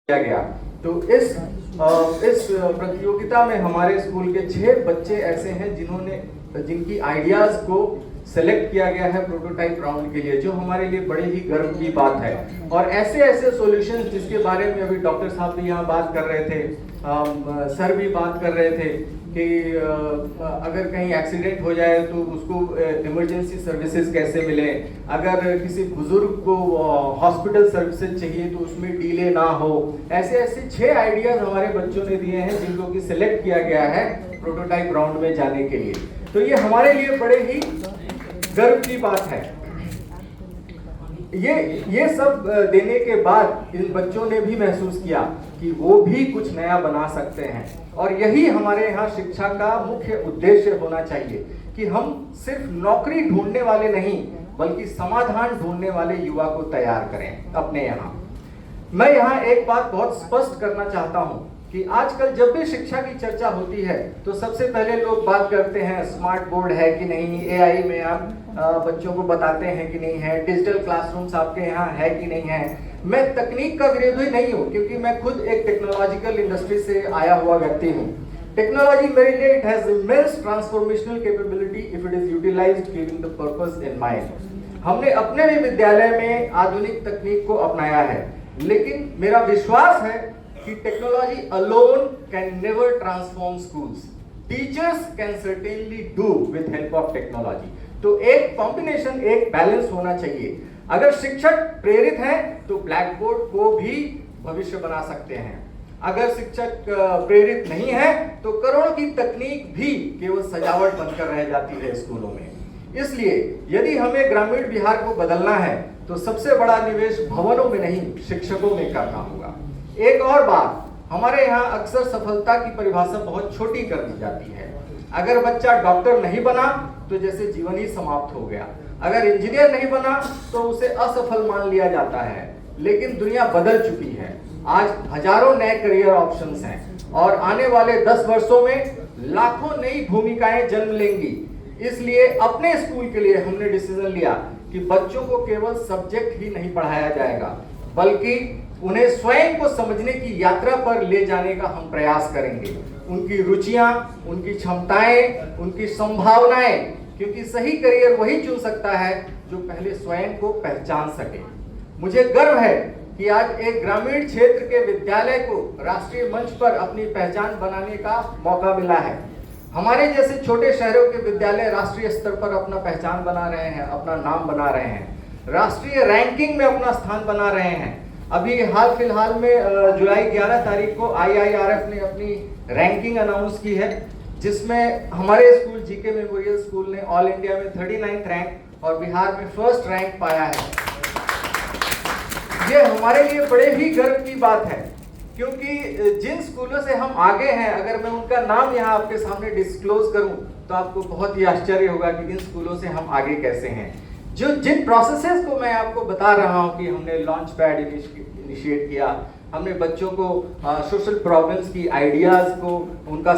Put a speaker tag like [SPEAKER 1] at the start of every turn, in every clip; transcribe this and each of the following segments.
[SPEAKER 1] किया गया। तो इस प्रतियोगिता में हमारे स्कूल के 6 बच्चे ऐसे हैं जिनकी आइडियाज को सेलेक्ट किया गया है प्रोटोटाइप राउंड के लिए, जो हमारे लिए बड़े ही गर्व की बात है। और ऐसे ऐसे सॉल्यूशंस जिसके बारे में अभी डॉक्टर साहब भी यहाँ बात कर रहे थे, सर भी बात कर रहे थे कि अगर कहीं एक्सीडेंट हो जाए तो उसको इमरजेंसी सर्विसेज कैसे मिले, अगर किसी बुजुर्ग को हॉस्पिटल सर्विसेज चाहिए तो उसमें डिले ना हो। ऐसे ऐसे 6 आइडियाज हमारे बच्चों ने दिए हैं जिनको कि सिलेक्ट किया गया है प्रोटोटाइप राउंड में जाने के लिए। तो ये हमारे लिए बड़े ही गर्व की बात है। ये सब देने के बाद इन बच्चों ने भी महसूस किया कि वो भी कुछ नया बना सकते हैं। और यही हमारे यहाँ शिक्षा का मुख्य उद्देश्य होना चाहिए कि हम सिर्फ नौकरी ढूंढने वाले नहीं बल्कि समाधान ढूंढने वाले युवा को तैयार करें अपने यहाँ। मैं यहाँ एक बात बहुत स्पष्ट करना चाहता हूँ कि आजकल जब भी शिक्षा की चर्चा होती है तो सबसे पहले लोग बात करते हैं स्मार्ट बोर्ड है कि नहीं, एआई में आप बच्चों को बताते हैं कि नहीं है, डिजिटल क्लासरूम्स आपके यहाँ है कि नहीं है। मैं तकनीक का विरोधी नहीं हूँ क्योंकि मैं खुद एक टेक्नोलॉजिकल इंडस्ट्री से आया हुआ व्यक्ति हूँ। टेक्नोलॉजी मेरे लिए it has immense transformational capability if it is utilised giving the purpose in mind. हमने अपने भी विद्यालय में आधुनिक तकनीक को अपनाया है, लेकिन मेरा विश्वास है कि technology alone can never transform schools. Teachers can certainly do with help of technology. तो एक कॉम्बिनेशन, एक बैलेंस होना चाहिए। अगर शिक्षक प्रेरित हैं तो ब्लैक बोर्ड को भी भविष्य बना सकते हैं। अगर शिक्षक प्रेरित नहीं है तो करोड़ की तकनीक भी केवल सजावट बनकर रह जाती है स्कूलों में। इसलिए यदि हमें ग्रामीण बिहार को बदलना है तो सबसे बड़ा निवेश भवनों में नहीं, शिक्षकों में करना होगा। एक और बात, हमारे यहाँ अक्सर सफलता की परिभाषा बहुत छोटी कर दी जाती है। अगर बच्चा डॉक्टर नहीं बना तो जैसे जीवन ही समाप्त हो गया, अगर इंजीनियर नहीं बना तो उसे असफल मान लिया जाता है। लेकिन दुनिया बदल चुकी है, आज हजारों नए करियर ऑप्शंस हैं और आने वाले 10 वर्षों में लाखों नई भूमिकाएं जन्म लेंगी। इसलिए अपने स्कूल के लिए हमने डिसीजन लिया कि बच्चों को केवल सब्जेक्ट ही नहीं पढ़ाया जाएगा बल्कि उन्हें स्वयं को समझने की यात्रा पर ले जाने का हम प्रयास करेंगे। उनकी रुचियां, उनकी क्षमताएं, उनकी संभावनाएं, क्योंकि सही करियर वही चुन सकता है जो पहले स्वयं को पहचान सके। मुझे गर्व है कि आज एक ग्रामीण क्षेत्र के विद्यालय को राष्ट्रीय मंच पर अपनी पहचान बनाने का मौका मिला है। हमारे जैसे छोटे शहरों के विद्यालय राष्ट्रीय स्तर पर अपना पहचान बना रहे हैं, अपना नाम बना रहे हैं, राष्ट्रीय रैंकिंग में अपना स्थान बना रहे हैं। अभी हाल फिलहाल में जुलाई 11 तारीख को IIRF ने अपनी रैंकिंग अनाउंस की है, जिसमें हमारे स्कूल जीके मेमोरियल स्कूल ने ऑल इंडिया में 39th रैंक और बिहार में 1st रैंक पाया है। ये हमारे लिए बड़े ही गर्व की बात है क्योंकि जिन स्कूलों से हम आगे हैं, अगर मैं उनका नाम यहाँ आपके सामने डिस्क्लोज करूं तो आपको बहुत ही आश्चर्य होगा कि इन स्कूलों से हम आगे कैसे हैं। जिन प्रोसेसेस को मैं आपको बता रहा हूं कि हमने लॉन्च पैड इनिशिएट किया, हमने बच्चों को सोशल प्रॉब्लम्स की आइडियाज़ को उनका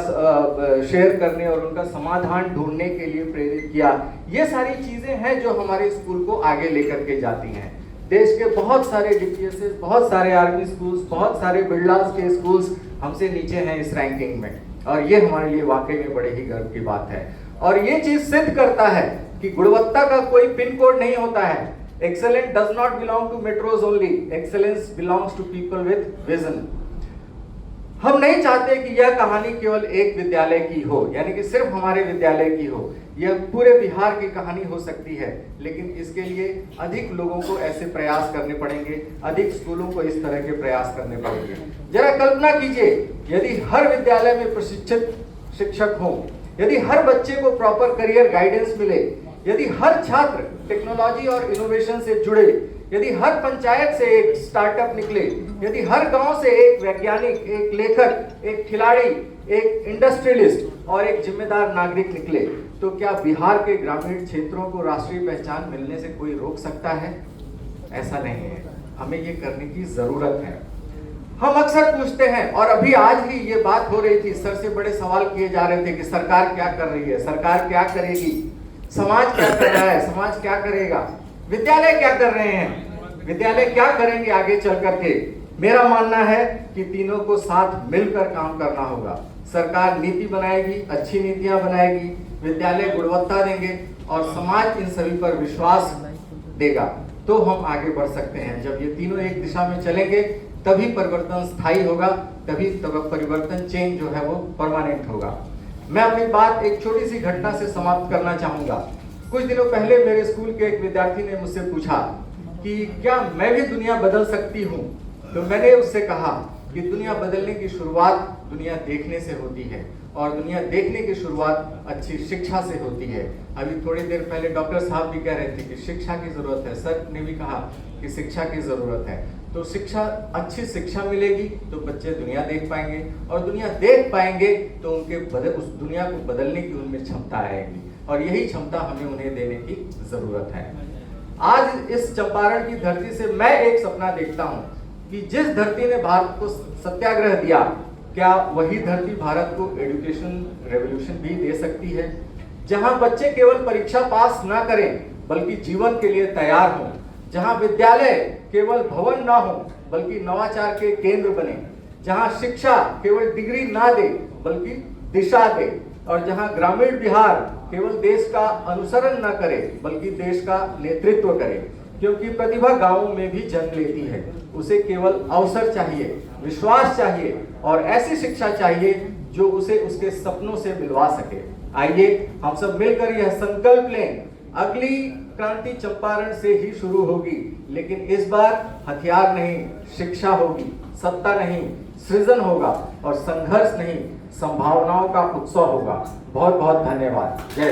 [SPEAKER 1] शेयर करने और उनका समाधान ढूंढने के लिए प्रेरित किया। ये सारी चीज़ें हैं जो हमारे स्कूल को आगे लेकर के जाती हैं। देश के बहुत सारे DPSS, बहुत सारे आर्मी स्कूल्स, बहुत सारे बिरलास के स्कूल्स हमसे नीचे हैं इस रैंकिंग में, और ये हमारे लिए वाकई में बड़े ही गर्व की बात है। और ये चीज़ सिद्ध करता है कि गुणवत्ता का कोई पिन कोड नहीं होता है। Excellence does not belong to metros only. Excellence belongs to people with vision. हम नहीं चाहते कि यह कहानी केवल एक विद्यालय की हो, यानी कि सिर्फ हमारे विद्यालय की हो। यह पूरे बिहार की कहानी हो सकती है, लेकिन इसके लिए अधिक लोगों को ऐसे प्रयास करने पड़ेंगे, अधिक स्कूलों को इस तरह के प्रयास करने पड़ेंगे। जरा कल्पना कीजिए, यदि हर विद्यालय में प्रशिक्षित शिक्षक हों, यदि हर बच्चे को प्रॉपर करियर गाइडेंस मिले, यदि हर छात्र टेक्नोलॉजी और इनोवेशन से जुड़े, यदि हर पंचायत से एक स्टार्टअप निकले, यदि हर गांव से एक वैज्ञानिक, एक लेखक, एक खिलाड़ी, एक इंडस्ट्रियलिस्ट और एक जिम्मेदार नागरिक निकले, तो क्या बिहार के ग्रामीण क्षेत्रों को राष्ट्रीय पहचान मिलने से कोई रोक सकता है? ऐसा नहीं है। हमें ये करने की जरूरत है। हम अक्सर पूछते हैं, और अभी आज ही ये बात हो रही थी, सर से बड़े सवाल किए जा रहे थे कि सरकार क्या कर रही है, सरकार क्या करेगी, समाज क्या कर रहा है, समाज क्या करेगा, विद्यालय क्या कर रहे हैं, विद्यालय क्या करेंगे आगे चल करके। मेरा मानना है कि तीनों को साथ मिलकर काम करना होगा। सरकार नीति बनाएगी, अच्छी नीतियां बनाएगी, विद्यालय गुणवत्ता देंगे और समाज इन सभी पर विश्वास देगा, तो हम आगे बढ़ सकते हैं। जब ये तीनों एक दिशा में चलेंगे तभी परिवर्तन स्थायी होगा, तभी तब परिवर्तन चेंज जो है वो परमानेंट होगा। मैं अपनी बात एक छोटी सी घटना से समाप्त करना चाहूंगा। कुछ दिनों पहले मेरे स्कूल के एक विद्यार्थी ने मुझसे पूछा कि क्या मैं भी दुनिया बदल सकती हूँ। तो मैंने उससे कहा कि दुनिया बदलने की शुरुआत दुनिया देखने से होती है और दुनिया देखने की शुरुआत अच्छी शिक्षा से होती है। अभी थोड़ी देर पहले डॉक्टर साहब भी कह रहे थे कि शिक्षा की जरूरत है, सर ने भी कहा कि शिक्षा की जरूरत है। तो शिक्षा, अच्छी शिक्षा मिलेगी तो बच्चे दुनिया देख पाएंगे और दुनिया देख पाएंगे तो उनके उस दुनिया को बदलने की उनमें क्षमता आएगी और यही क्षमता हमें उन्हें देने की जरूरत है। आज इस चंपारण की धरती से मैं एक सपना देखता हूं कि जिस धरती ने भारत को सत्याग्रह दिया, क्या वही धरती भारत को एजुकेशन रेवोल्यूशन भी दे सकती है, जहां बच्चे केवल परीक्षा पास ना करें बल्कि जीवन के लिए तैयार हों, जहां विद्यालय केवल भवन ना हो बल्कि नवाचार के केंद्र बने, जहां शिक्षा केवल डिग्री ना दे बल्कि दिशा दे और जहां ग्रामीण बिहार केवल देश का अनुसरण ना करे बल्कि देश का नेतृत्व करे। क्योंकि प्रतिभा गांवों में भी जन्म लेती है, उसे केवल अवसर चाहिए, विश्वास चाहिए और ऐसी शिक्षा चाहिए जो उसे उसके सपनों से मिलवा सके। आइए हम सब मिलकर यह संकल्प लें, अगली क्रांति चंपारण से ही शुरू होगी, लेकिन इस बार हथियार नहीं, शिक्षा होगी, सत्ता नहीं, सृजन होगा और संघर्ष नहीं, संभावनाओं का उत्सव होगा। बहुत बहुत धन्यवाद। जय